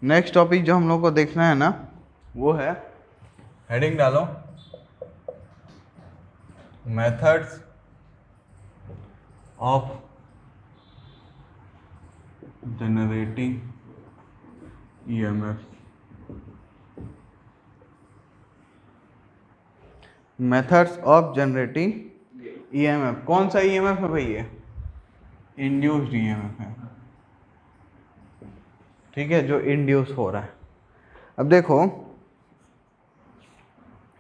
Next topic जो हम लोग को देखना है ना वो है, हेडिंग डालो, methods of generating EMF. Methods of generating EMF. कौन सा ईएमएफ है भाई? ये इंड्यूस्ड ईएमएफ है, ठीक है, जो इंड्यूस हो रहा है। अब देखो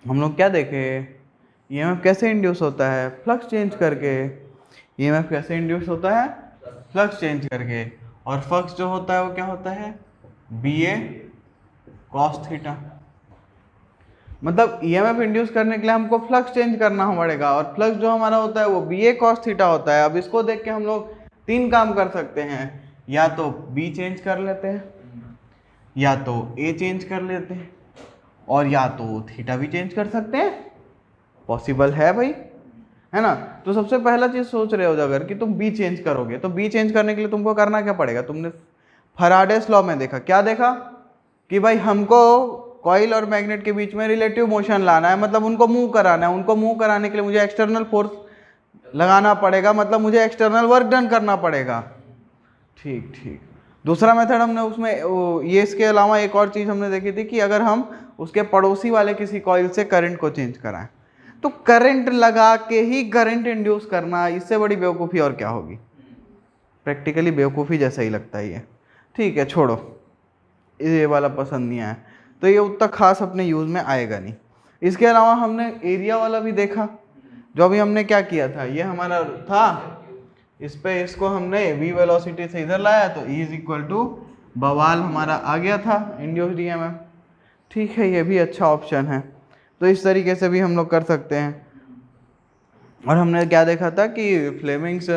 हम लोग क्या देखे, ईएमएफ कैसे इंड्यूस होता है? फ्लक्स चेंज करके। ईएमएफ कैसे इंड्यूस होता है? फ्लक्स चेंज करके। और फ्लक्स जो होता है वो क्या होता है? B A cos theta. मतलब ईएमएफ इंड्यूस करने के लिए हमको फ्लक्स चेंज करना पड़ेगा, और फ्लक्स जो हमारा होता है वो बी ए कॉस थीटा होता है। अब इसको देख के हम लोग तीन काम कर सकते हैं, या तो बी चेंज कर लेते हैं, या तो ए चेंज कर लेते हैं, और या तो थीटा भी चेंज कर सकते हैं। पॉसिबल है भाई, है ना? तो सबसे पहला चीज सोच रहे हो अगर कि तुम बी चेंज करोगे, तो बी चेंज करने के लिए तुमको करना क्या पड़ेगा? तुमने फैराडेस लॉ में देखा, क्या देखा कि भाई हमको कॉइल और मैग्नेट के बीच में रिलेटिव मोशन लाना है, मतलब उनको मूव कराना है। उनको मूव कराने के लिए मुझे एक्सटर्नल फोर्स लगाना पड़ेगा, मतलब मुझे एक्सटर्नल वर्क डन करना पड़ेगा। ठीक ठीक। दूसरा मेथड हमने उसमें ये, इसके अलावा एक और चीज हमने देखी थी कि अगर हम उसके पड़ोसी वाले किसी कॉइल से करंट को चेंज कराएं, तो करंट लगा के ही करंट इंड्यूस करना, इससे बड़ी बेवकूफ़ी और क्या होगी? प्रैक्टिकली बेवकूफ़ी जैसा ही लगता है ये। ठीक है, छोड़ो, ये वाला पसंद नहीं आया, तो ये उतना खास अपने यूज़ में आएगा नहीं। इसके अलावा हमने एरिया वाला भी देखा, जो अभी हमने क्या किया था, ये हमारा था, इस पे इसको हमने v वेलोसिटी से इधर लाया, तो E इज इक्वल टू बवाल हमारा आ गया था इंड्यूस्ड ईएमएफ। ठीक है, ये भी अच्छा ऑप्शन है। तो इस तरीके से भी हम लोग कर सकते हैं। और हमने क्या देखा था कि फ्लेमिंग्स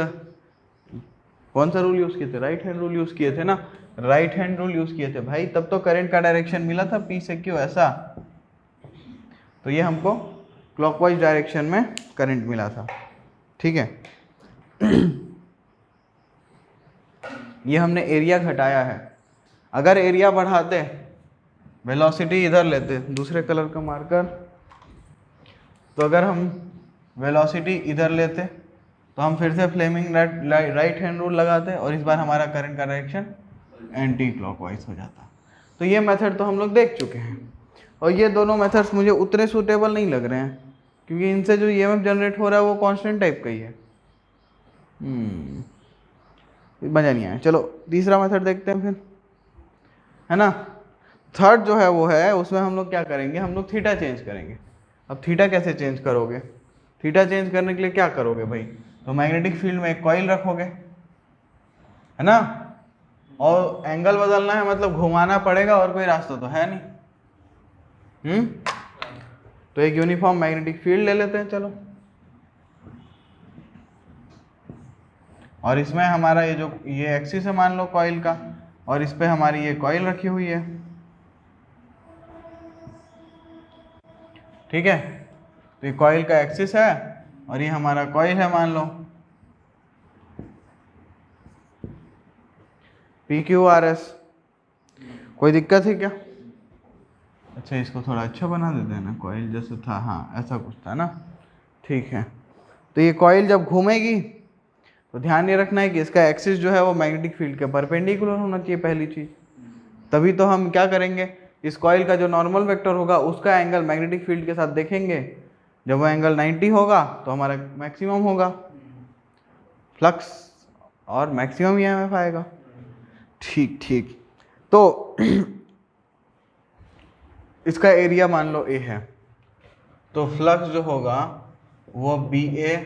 कौन सा रूल यूज़ किए थे? राइट हैंड रूल यूज़ किए थे ना, राइट हैंड रूल यूज़ किए थे भाई, तब तो करंट का डायरेक्शन मिला था P से Q ऐसा, तो ये हमको क्लॉकवाइज डायरेक्शन में करंट मिला था। ठीक है, ये हमने एरिया घटाया है। अगर एरिया बढ़ाते, वेलोसिटी इधर लेते, दूसरे कलर का मार्कर, तो अगर हम वेलोसिटी इधर लेते तो हम फिर से फ्लेमिंग राइट हैंड रूल लगाते, और इस बार हमारा करंट का डायरेक्शन एंटी क्लॉकवाइज हो जाता। तो ये मेथड तो हम लोग देख चुके हैं, और ये दोनों मेथड्स मुझे उतने सूटेबल नहीं लग रहे हैं, क्योंकि इनसे जो ईएमएफ जनरेट हो रहा है वो कांस्टेंट टाइप का ही है। मज़ा नहीं आया। चलो तीसरा मेथड देखते हैं फिर, है ना? थर्ड जो है वो है, उसमें हम लोग क्या करेंगे, हम लोग थीटा चेंज करेंगे। अब थीटा कैसे चेंज करोगे? थीटा चेंज करने के लिए क्या करोगे भाई? तो मैग्नेटिक फील्ड में एक कॉइल रखोगे, है ना, और एंगल बदलना है, मतलब घुमाना पड़ेगा, और कोई रास्ता तो है नहीं। तो एक यूनिफॉर्म मैग्नेटिक फील्ड ले लेते हैं, चलो। और इसमें हमारा ये जो ये एक्सिस है मान लो कॉइल का, और इस पे हमारी ये कॉइल रखी हुई है। ठीक है, तो ये कॉइल का एक्सिस है और ये हमारा कॉइल है मान लो PQRS। कोई दिक्कत है क्या? अच्छा, इसको थोड़ा अच्छा बना देते हैं ना, कॉइल जैसे था, हाँ ऐसा कुछ था ना। ठीक है, तो ये कॉइल जब घूमेगी तो ध्यान ये रखना है कि इसका एक्सिस जो है वो मैग्नेटिक फील्ड के परपेंडिकुलर होना चाहिए, पहली चीज। तभी तो हम क्या करेंगे, इस कॉइल का जो नॉर्मल वेक्टर होगा उसका एंगल मैग्नेटिक फील्ड के साथ देखेंगे। जब वो एंगल 90 होगा तो हमारा मैक्सिमम होगा फ्लक्स, और मैक्सिमम ईएमएफ आएगा। ठीक ठीक। तो इसका एरिया मान लो A है, तो फ्लक्स जो होगा वो BA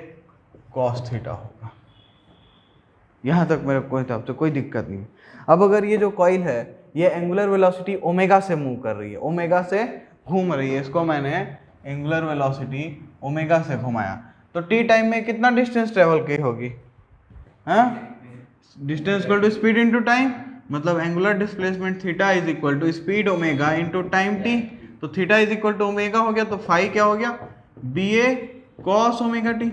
cos थीटा होगा। यहाँ तक मेरे को हिसाब से कोई दिक्कत नहीं। अब अगर ये जो कॉइल है ये एंगुलर वेलोसिटी ओमेगा से मूव कर रही है, ओमेगा से घूम रही है, इसको मैंने एंगुलर वेलोसिटी ओमेगा से घुमाया, तो टी टाइम में कितना डिस्टेंस ट्रेवल की होगी? हाँ, distance equal to speed into time, मतलब angular displacement theta is equal to speed omega into time T. तो theta is equal to omega हो गया, तो फाई क्या हो गया? BA cos ओमेगा टी,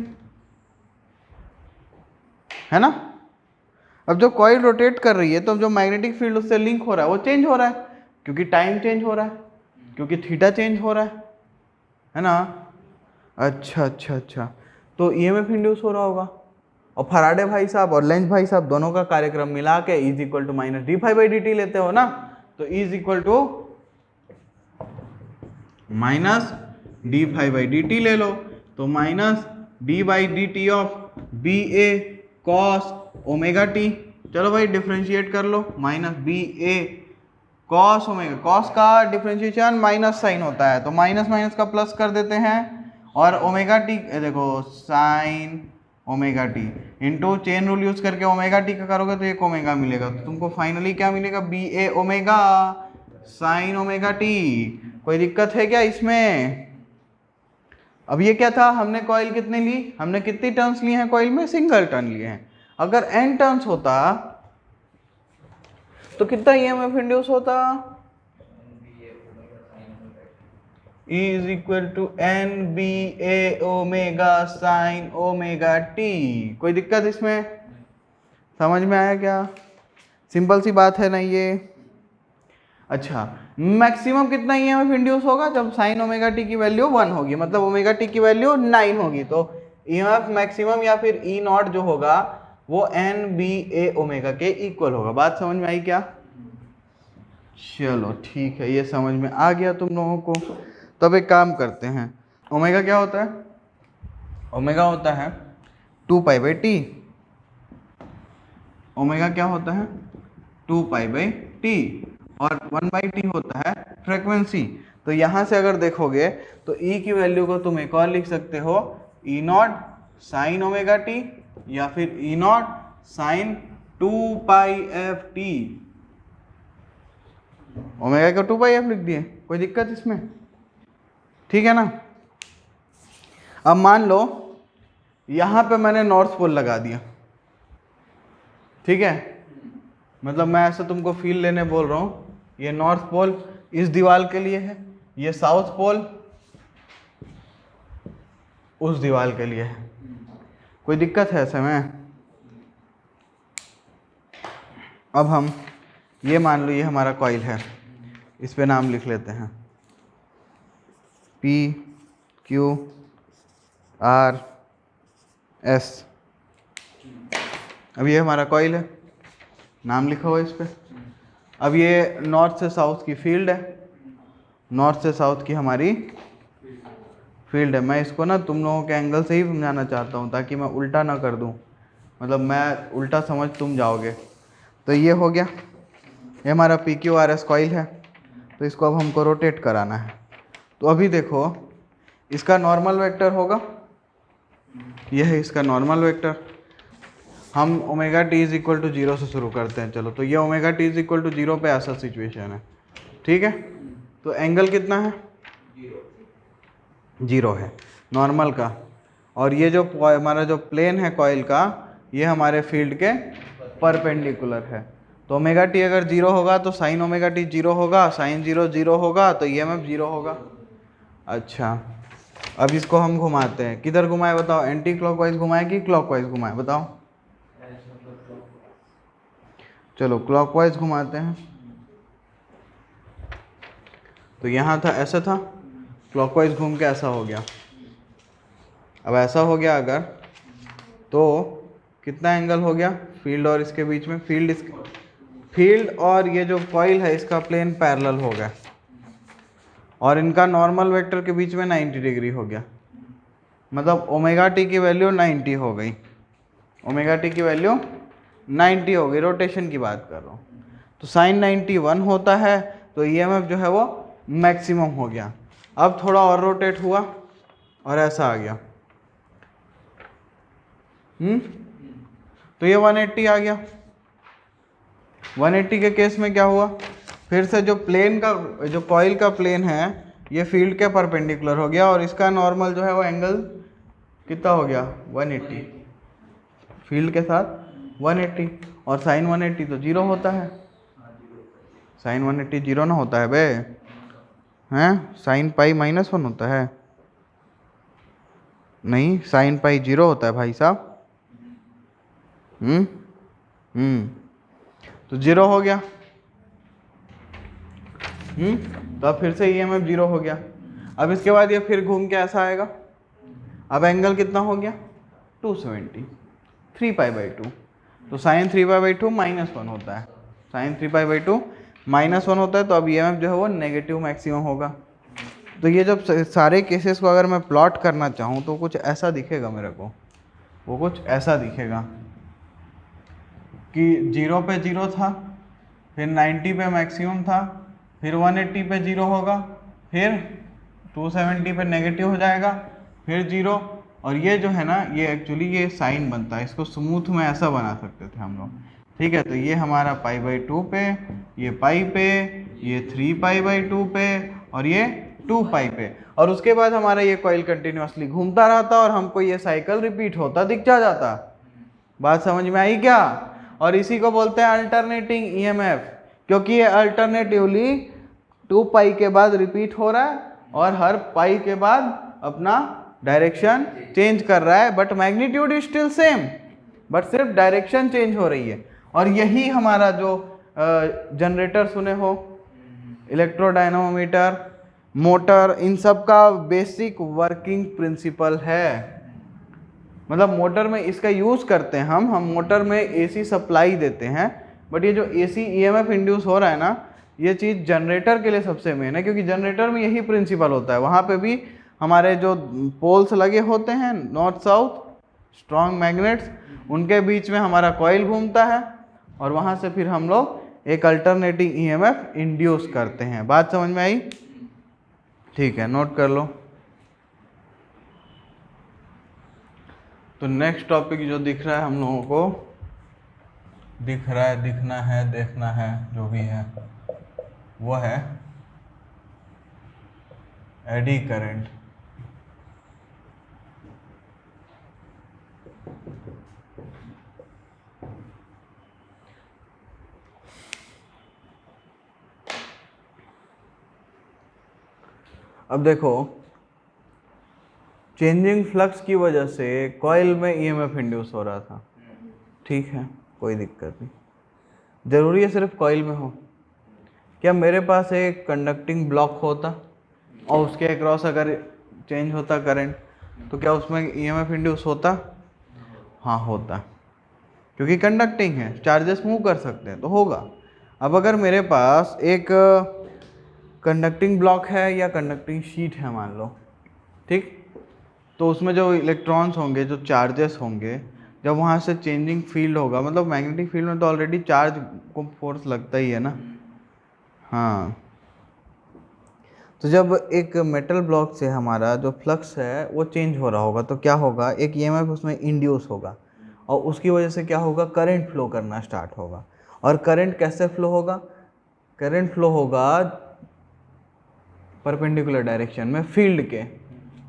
है ना? अब जो कॉइल रोटेट कर रही है तो जो मैग्नेटिक फील्ड उससे लिंक हो रहा है वो चेंज हो रहा है, क्योंकि टाइम चेंज हो रहा है, क्योंकि थीटा चेंज हो रहा है ना। अच्छा, तो ईएमएफ इंड्यूस हो रहा होगा। और फराडे भाई साहब और लेंज भाई साहब दोनों का कार्यक्रम मिला के is equal to minus d phi by d t लेते हो ना, तो is equal to minus d phi by d t ले लो, तो minus d by d t of B A cos omega t. चलो भाई डिफ्रेंशिएट कर लो, minus B A cos omega, cos का डिफ्रेंशिएशन माइनस साइन होता है, तो माइनस माइनस का प्लस कर देते हैं, और ओमेगा टी देखो sign omega T into chain rule use करके ओमेगा टी का करोगे तो एक ओमेगा मिलेगा, तो तुमको फाइनली क्या मिलेगा, B A omega sine omega t. कोई दिक्कत है क्या इसमें? अब ये क्या था, हमने कॉइल कितने ली, हमने कितनी टर्न्स ली हैं कॉइल में, सिंगल टर्न लिए हैं। अगर एन टर्न्स होता तो कितना ईएमएफ इंड्यूस होता, E is equal to N B A omega sine omega t. कोई दिक्कत इसमें? समझ में आया क्या? सिंपल सी बात है ना ये। अच्छा, मैक्सिमम कितना ईएमएफ इंड्यूस होगा जब साइन ओमेगा टी की वैल्यू 1 होगी, मतलब ओमेगा टी की वैल्यू 9 होगी, तो ईएमएफ मैक्सिमम या फिर ई नॉट जो होगा वो एन बी ए ओमेगा के इक्वल होगा। बात समझ में आई क्या? चलो ठीक है, ये समझ में आ गया तुम लोगों को। तब एक काम करते हैं, ओमेगा क्या होता है, ओमेगा होता है 2 पाई बाई टी। ओमेगा क्या होता है 2 पाई बाई टी, और 1 बाई टी होता है फ्रीक्वेंसी। तो यहाँ से अगर देखोगे तो ई की वैल्यू को तुम एक और लिख सकते हो, E naught sine omega T या फिर E naught sine 2 pi F T. Omega को 2 पाई एफ लिख दिए, कोई दिक्कत इसमें? ठीक है ना। अब मान लो यहां पे मैंने नॉर्थ पोल लगा दिया, ठीक है, मतलब मैं ऐसा तुमको फील लेने बोल रहा हूं, ये नॉर्थ पोल इस दीवार के लिए है, ये साउथ पोल उस दीवार के लिए है। कोई दिक्कत है ऐसे में? अब हम ये मान लो ये हमारा कॉइल है, इस पे नाम लिख लेते हैं पी क्यू आर एस। अब ये हमारा कॉइल है, नाम लिखा हुआ है इस पे। अब ये नॉर्थ से साउथ की फील्ड है, नॉर्थ से साउथ की हमारी फील्ड है। मैं इसको ना तुम लोगों के एंगल से ही समझाना चाहता हूँ ताकि मैं उल्टा ना कर दूँ, मतलब मैं उल्टा समझ तुम जाओगे। तो ये हो गया, ये हमारा P Q R S coil है, तो इसको अब हमको रोटेट कराना है। तो अभी देखो इसका नॉर्मल वेक्टर होगा, यह है इसका नॉर्मल वेक्टर। हम omega t is equal to 0 से शुरू करते हैं। चलो, तो ये omega t is equal to 0 पे ऐसा सिचुएशन है, ठीक है। तो एंगल कितना है, 0 है नॉर्मल का, और ये जो हमारा जो प्लेन है कॉइल का, ये हमारे फील्ड के परपेंडिकुलर है। तो ओमेगा टी अगर 0 होगा तो साइन ओमेगा टी 0 होगा, साइन 0 0 होगा, तो ईएमएफ 0 होगा। अच्छा, अब इसको हम घुमाते हैं, किधर घुमाए बताओ, एंटी क्लॉकवाइज घुमाए कि क्लॉकवाइज घुमाए बताओ। चलो क्लॉकवाइज घुमाते हैं। तो यहाँ था ऐसा था, क्लॉकवाइज घूम के ऐसा हो गया। अब ऐसा हो गया अगर, तो कितना एंगल हो गया फील्ड और इसके बीच में, फील्ड और ये जो कॉइल है इसका प्लेन पैरेलल हो गया, और इनका नॉर्मल वेक्टर के बीच में 90 डिग्री हो गया। मतलब ओमेगा टी की वैल्यू 90 हो गई, ओमेगा टी की वैल्यू 90 हो गई, रोटेशन की बात कर रहा हूँ। तो साइन 91 होता है, तो ईएमएफ जो है वो मैक्सिमम हो गया। अब थोड़ा और रोटेट हुआ और ऐसा आ गया, तो ये 180 आ गया। 180 के केस में क्या हुआ, फिर से जो प्लेन का, जो कॉइल का प्लेन है ये फील्ड के परपेंडिकुलर हो गया, और इसका नॉर्मल जो है वो एंगल कितना हो गया 180, फील्ड के साथ 180, और साइन 180 तो 0 होता है, साइन 180 0 ना होता है बे, हैं? साइन पाई -1 होता है, नहीं साइन पाई 0 होता है भाई साहब। तो 0 हो गया। तो अब फिर से EMF 0 हो गया। अब इसके बाद ये फिर घूम के ऐसा आएगा। अब एंगल कितना हो गया 270, 3π/2। तो साइन 3π/2 -1 होता है, साइन 3π/2 -1 होता है। तो अब EMF जो है वो नेगेटिव मैक्सिमम होगा। तो ये जब सारे केसेस को अगर मैं प्लॉट करना चाहूँ तो कुछ ऐसा दिखेगा मेरे को, वो कुछ ऐसा दिखेगा कि 0 पे 0 था, फिर 90 पे मैक्सिमम था, फिर 180 पे 0 होगा, फिर 270 पे नेगेटिव हो जाएगा, फिर 0। और ये जो है ना, ये एक्चुअली ये साइन बनता है, इसको स्मूथ में ऐसा बना सकते थे हम लोग। ठीक है, तो ये हमारा π/2 पे, ये पाई पे, ये 3π/2 पे, और ये 2π पे। और उसके बाद हमारा ये कॉइल कंटिन्यूसली घूमता रहता और हमको ये साइकिल रिपीट होता दिखता जाता। बात समझ में आई क्या? और इसी को बोलते हैं अल्टरनेटिंग EMF, क्योंकि ये अल्टरनेटिवली 2π के बाद रिपीट हो रहा है और हर पाई के बाद अपना डायरेक्शन चेंज कर रहा है, but magnitude is still same, but सिर्फ डायरेक्शन चेंज हो रही है। और यही हमारा जो जनरेटर सुने हो, इलेक्ट्रोडायनामोमीटर, मोटर, इन सब का बेसिक वर्किंग प्रिंसिपल है। मतलब मोटर में इसका यूज़ करते हैं हम मोटर में AC सप्लाई देते हैं, बट ये जो AC EMF इंड्यूस हो रहा है ना, ये चीज़ जनरेटर के लिए सबसे मेन है, क्योंकि जनरेटर में यही प्रिंसिपल होता है। वहाँ पे भी हमारे जो पोल्स लगे होते हैं नॉर्थ साउथ स्ट्रॉन्ग मैग्नेट्स, उनके बीच में हमारा कॉइल घूमता है और वहाँ से फिर हम लोग एक अल्टरनेटिंग EMF इंड्यूस करते हैं। बात समझ में आई? ठीक है, नोट कर लो। तो नेक्स्ट टॉपिक जो दिख रहा है हम लोगों को, दिख रहा है, दिखना है, देखना है, जो भी है, वो है एडी करंट। अब देखो, चेंजिंग फ्लक्स की वजह से कॉइल में EMF इंड्यूस हो रहा था। ठीक है, कोई दिक्कत नहीं, ज़रूरी है सिर्फ कॉइल में हो। क्या मेरे पास एक कंडक्टिंग ब्लॉक होता और उसके अक्रॉस अगर चेंज होता करंट, तो क्या उसमें EMF इंड्यूस होता? हाँ होता, क्योंकि कंडक्टिंग है, चार्जेस मूव कर सकते हैं, तो होगा। अब अगर मेरे पास एक कंडक्टिंग ब्लॉक है या कंडक्टिंग शीट है मान लो, ठीक, तो उसमें जो इलेक्ट्रॉन्स होंगे, जो चार्जेस होंगे, जब वहाँ से चेंजिंग फील्ड होगा, मतलब मैग्नेटिक फील्ड में तो ऑलरेडी चार्ज को फोर्स लगता ही है ना। हाँ, तो जब एक मेटल ब्लॉक से हमारा जो फ्लक्स है वो चेंज हो रहा होगा, तो क्या होगा, एक EMF उसमें इंड्यूस होगा और उसकी वजह से क्या होगा, करंट फ्लो करना स्टार्ट होगा। और करंट कैसे फ्लो होगा? करंट फ्लो होगा परपेंडिकुलर डायरेक्शन में फील्ड के,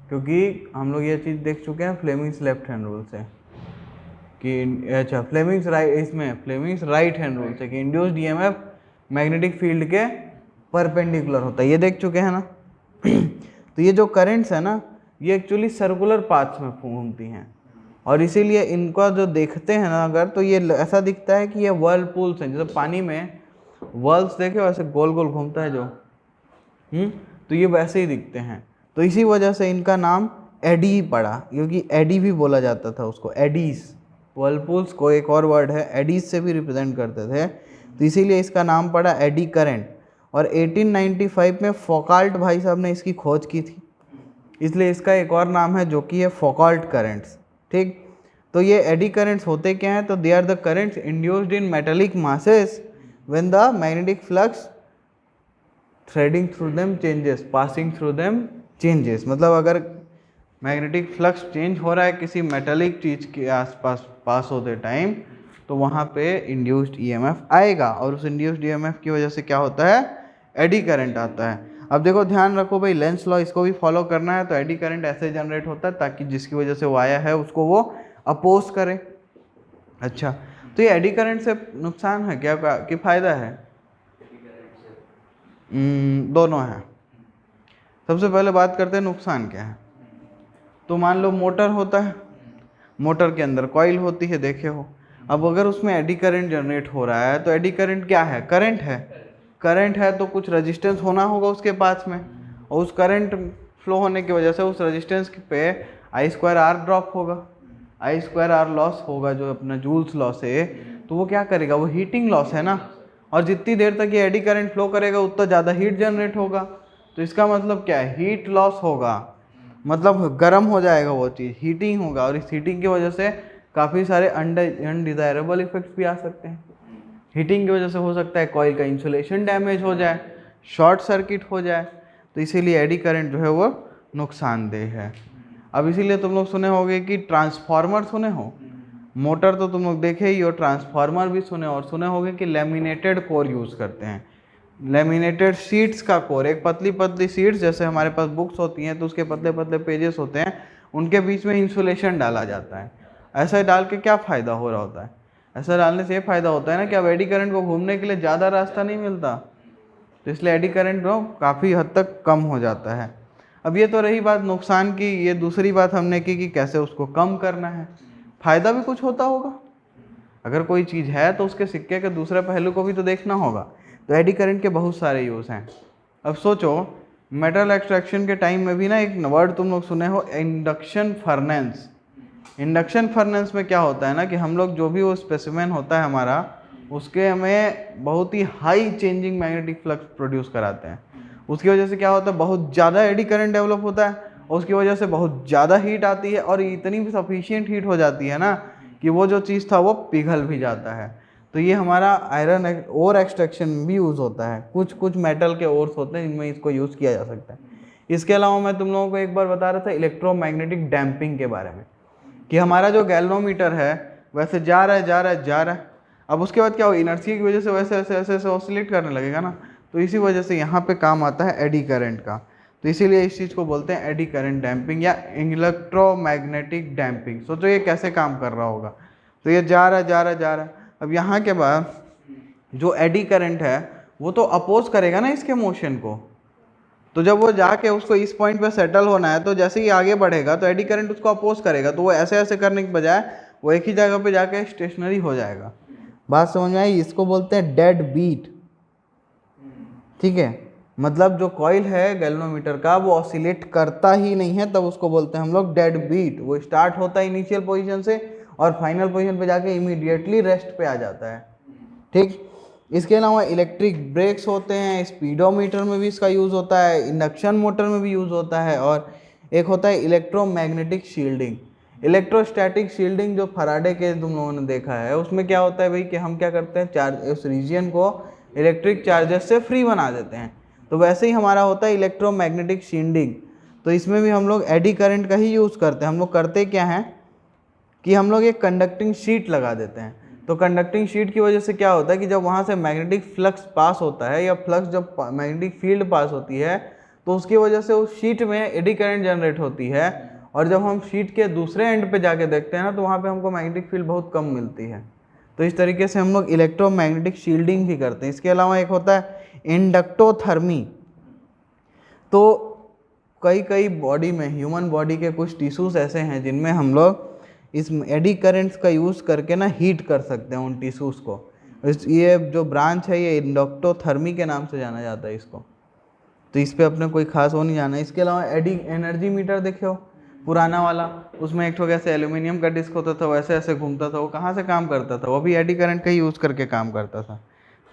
क्योंकि हम लोग ये चीज़ देख चुके हैं फ्लेमिंग्स लेफ्ट हैंड रूल से कि, अच्छा, फ्लेमिंग्स राइट हैंड रूल से कि इंड्यूस्ड EMF मैग्नेटिक फील्ड के परपेंडिकुलर होता है, ये देख चुके हैं ना। तो ये जो करंट्स है ना, ये एक्चुअली सर्कुलर पाथ्स में घूमती हैं और इसीलिए इनका जो देखते हैं ना अगर, तो ये ऐसा दिखता है कि ये वर्लपूल्स हैं, जैसे पानी में वर्ल्स देखे वैसे गोल गोल घूमता है जो, तो ये वैसे ही दिखते हैं। तो इसी वजह से इनका नाम एडी पड़ा, क्योंकि एडी भी बोला जाता था उसको, एडीज। वर्लपूल्स को एक और वर्ड है एडीज से भी रिप्रेजेंट करते थे, तो इसीलिए इसका नाम पड़ा एडी करंट। और 1895 में फौकाल्ट भाई साहब ने इसकी खोज की थी, इसलिए इसका एक और नाम है जो कि है फौकाल्ट करंट्स। ठीक, तो ये एडी करंट्स होते क्या हैं? तो they are the currents induced in metallic masses when the magnetic flux threading through them changes, passing through them changes. मतलब अगर मैग्नेटिक फ्लक्स चेंज हो रहा है किसी मेटेलिक चीज़ के आसपास पास होते टाइम, तो वहाँ पे इंड्यूस्ड EMF आएगा और उस इंड्यूस्ड EMF की वजह से क्या होता है, एडी करंट आता है। अब देखो ध्यान रखो भाई, लेंस लॉ इसको भी फॉलो करना है। तो एडी करंट ऐसे जनरेट होता है ताकि जिसकी वजह से वो आया है उसको वो अपोज करे। अच्छा, तो ये एडी करंट से नुकसान है क्या कि फायदा है? दोनों है। सबसे पहले बात करते हैं नुकसान क्या है। तो मान लो मोटर होता है, मोटर के अंदर कॉइल होती है, देखे हो। अब अगर उसमें एडी करंट जनरेट हो रहा है, तो एडी करंट क्या है? करंट है। करंट है तो कुछ रेजिस्टेंस होना होगा उसके पास में, और उस करंट फ्लो होने की वजह से उस रेजिस्टेंस पे I²R ड्रॉप होगा, I²R लॉस होगा जो अपना जूल्स लॉस है। तो वो क्या करेगा, वो हीटिंग लॉस है ना, और जितनी देर तक ये एडी करंट फ्लो करेगा उतना ज़्यादा हीट जनरेट होगा। तो इसका मतलब क्या है, हीट लॉस होगा, मतलब गर्म हो जाएगा वो चीज़, हीटिंग होगा, और इस हीटिंग की वजह से काफ़ी सारे अनडिज़ायरेबल इफेक्ट्स भी आ सकते हैं। हीटिंग की वजह से हो सकता है कॉइल का इंसुलेशन डैमेज हो जाए, शॉर्ट सर्किट हो जाए, तो इसीलिए एडी करंट जो है वो नुकसानदेह है। अब इसीलिए तुम लोग सुने होंगे कि ट्रांसफार्मर सुने हो, मोटर तो तुम लोग देखे ही हो, ट्रांसफार्मर भी सुने, और सुने होंगे कि लेमिनेटेड कोर यूज़ करते हैं, लेमिनेटेड शीट्स का कोर, एक पतली पतली शीट्स जैसे हमारे पास बुक्स होती हैं तो उसके पतले पतले पेजेस होते हैं, उनके बीच में इंसुलेशन डाला जाता है। ऐसा डाल के क्या फ़ायदा हो रहा होता है, ऐसा डालने से ये फ़ायदा होता है ना कि अब एडी करंट को घूमने के लिए ज़्यादा रास्ता नहीं मिलता, तो इसलिए एडी करंट जो काफ़ी हद तक कम हो जाता है। अब ये तो रही बात नुकसान की, ये दूसरी बात हमने की कि कैसे उसको कम करना है। फ़ायदा भी कुछ होता होगा, अगर कोई चीज़ है तो उसके सिक्के के दूसरे पहलू को भी तो देखना होगा। तो एडी करंट के बहुत सारे यूज़ हैं। अब सोचो मेटल एक्सट्रैक्शन के टाइम में भी ना एक वर्ड तुम लोग सुने हो, इंडक्शन फर्नेंस। इंडक्शन फर्नेंस में क्या होता है ना कि हम लोग जो भी वो स्पेसिमेन होता है हमारा, उसके हमें बहुत ही high changing magnetic flux produce कराते हैं। उसकी वजह से क्या होता है, बहुत ज़्यादा एडी करंट डेवलप होता है, और उसकी वजह से बहुत ज़्यादा हीट आती है, और इतनी भी सफिशिएंट हीट हो जाती है ना कि वो जो चीज़ था वो पिघल भी जाता है। तो ये हमारा आयरन ओर एक्सट्रैक्शन में भी यूज़ होता है, कुछ कुछ मेटल के ओर्स होते हैं जिनमें इसको यूज़ किया जा सकता है। इसके अलावा मैं तुम लोगों को एक बार बता रहा था इलेक्ट्रोमैग्नेटिक डैम्पिंग के बारे में, कि हमारा जो गैल्वेनोमीटर है वैसे जा रहा है, अब उसके बाद क्या हो, इनर्शिया की वजह से वैसे ऐसे ऐसे ऐसे ऑसिलेट करने लगेगा ना, तो इसी वजह से यहाँ पे काम आता है एडी करंट का। तो इसीलिए इस चीज़ को बोलते हैं एडी करंट डैम्पिंग या इलेक्ट्रोमैग्नेटिक डैम्पिंग। सोचो ये कैसे काम कर रहा होगा, तो ये जा रहा है। अब यहाँ के बाद जो एडी करंट है वो तो अपोज करेगा ना इसके मोशन को, तो जब वो जाके उसको इस पॉइंट पे सेटल होना है, तो जैसे ही आगे बढ़ेगा तो एडी करंट उसको अपोज करेगा, तो वो ऐसे ऐसे करने के बजाय वो एक ही जगह पे जाके स्टेशनरी हो जाएगा। बात समझ में आई? इसको बोलते हैं डेड बीट। ठीक है, मतलब जो कॉइल है गैल्वेनोमीटर का वो ऑसिलेट करता ही नहीं है, तब उसको बोलते हैं हम लोग डेड बीट। वो स्टार्ट होता है इनिशियल पोजीशन से और फाइनल पोजीशन पे जाके इमीडिएटली रेस्ट पे आ जाता है। ठीक, इसके अलावा इलेक्ट्रिक ब्रेक्स होते हैं, स्पीडोमीटर में भी इसका यूज़ होता है, इंडक्शन मोटर में भी यूज़ होता है, और एक होता है इलेक्ट्रोमैग्नेटिक शील्डिंग। इलेक्ट्रोस्टैटिक शील्डिंग जो फराडे के तुम लोगों ने देखा है, उसमें क्या होता है भाई कि हम क्या करते हैं, चार्ज उस रीजन को इलेक्ट्रिक चार्जेस से फ्री बना देते हैं। तो वैसे ही हमारा होता है इलेक्ट्रोमैग्नेटिक शील्डिंग। तो इसमें भी हम लोग एडी करंट का ही यूज़ करते हैं। हम लोग करते क्या हैं कि हम लोग एक कंडक्टिंग शीट लगा देते हैं। तो कंडक्टिंग शीट की वजह से क्या होता है कि जब वहाँ से मैग्नेटिक फ्लक्स पास होता है या फ्लक्स जब मैग्नेटिक फील्ड पास होती है, तो उसकी वजह से उस शीट में एडी करंट जनरेट होती है, और जब हम शीट के दूसरे एंड पे जाके देखते हैं ना, तो वहाँ पे हमको मैग्नेटिक फील्ड बहुत कम मिलती है। तो इस तरीके से हम लोग इलेक्ट्रोमैग्नेटिक शील्डिंग भी करते हैं। इसके अलावा एक होता है इंडक्टोथर्मी। तो कई बॉडी में, ह्यूमन बॉडी के कुछ टिश्यूज़ ऐसे हैं जिनमें हम लोग इस एडी करंट्स का यूज़ करके ना हीट कर सकते हैं उन टिश्यूज़ को। ये जो ब्रांच है ये इंडक्टोथर्मी के नाम से जाना जाता है इसको। तो इस पे अपने कोई खास हो नहीं जाना। इसके अलावा एडी एनर्जी मीटर देखे हो, पुराना वाला, उसमें एक ठो ऐसे एल्यूमिनियम का डिस्क होता था, वैसे ऐसे घूमता था, वो कहाँ से काम करता था, वो भी एडी करंट का ही यूज़ करके काम करता था।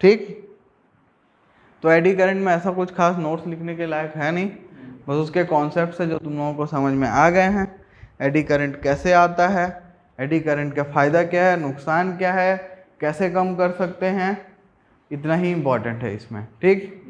ठीक, तो एडी करंट में ऐसा कुछ खास नोट्स लिखने के लायक है नहीं, बस उसके कॉन्सेप्ट से जो तुम लोगों को समझ में आ गए हैं। एडी करंट कैसे आता है, एडी करंट का फ़ायदा क्या है, नुकसान क्या है, कैसे कम कर सकते हैं, इतना ही इम्पॉर्टेंट है इसमें। ठीक।